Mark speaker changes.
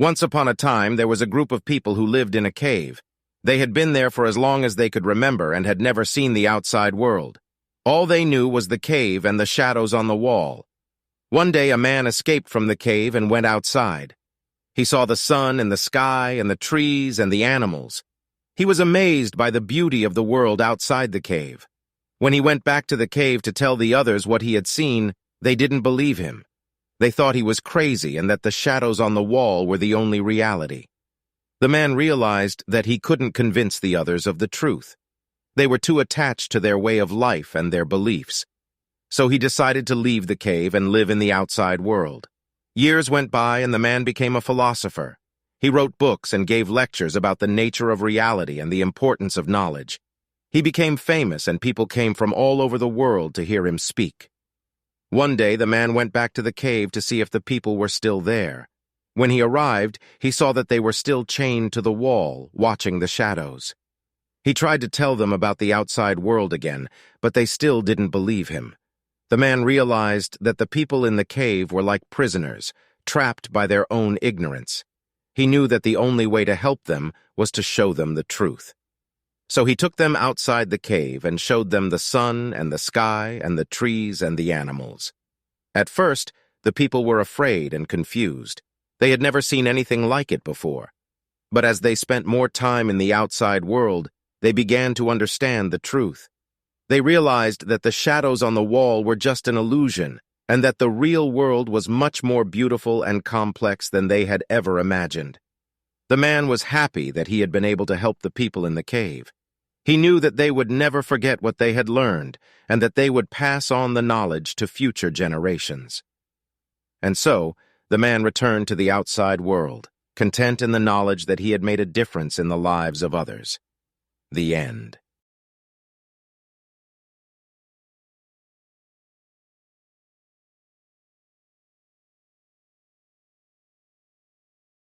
Speaker 1: Once upon a time, there was a group of people who lived in a cave. They had been there for as long as they could remember and had never seen the outside world. All they knew was the cave and the shadows on the wall. One day, a man escaped from the cave and went outside. He saw the sun and the sky and the trees and the animals. He was amazed by the beauty of the world outside the cave. When he went back to the cave to tell the others what he had seen, they didn't believe him. They thought he was crazy and that the shadows on the wall were the only reality. The man realized that he couldn't convince the others of the truth. They were too attached to their way of life and their beliefs. So he decided to leave the cave and live in the outside world. Years went by and the man became a philosopher. He wrote books and gave lectures about the nature of reality and the importance of knowledge. He became famous and people came from all over the world to hear him speak. One day, the man went back to the cave to see if the people were still there. When he arrived, he saw that they were still chained to the wall, watching the shadows. He tried to tell them about the outside world again, but they still didn't believe him. The man realized that the people in the cave were like prisoners, trapped by their own ignorance. He knew that the only way to help them was to show them the truth. So he took them outside the cave and showed them the sun and the sky and the trees and the animals. At first, the people were afraid and confused. They had never seen anything like it before. But as they spent more time in the outside world, they began to understand the truth. They realized that the shadows on the wall were just an illusion, and that the real world was much more beautiful and complex than they had ever imagined. The man was happy that he had been able to help the people in the cave. He knew that they would never forget what they had learned, and that they would pass on the knowledge to future generations. And so, the man returned to the outside world, content in the knowledge that he had made a difference in the lives of others. The end.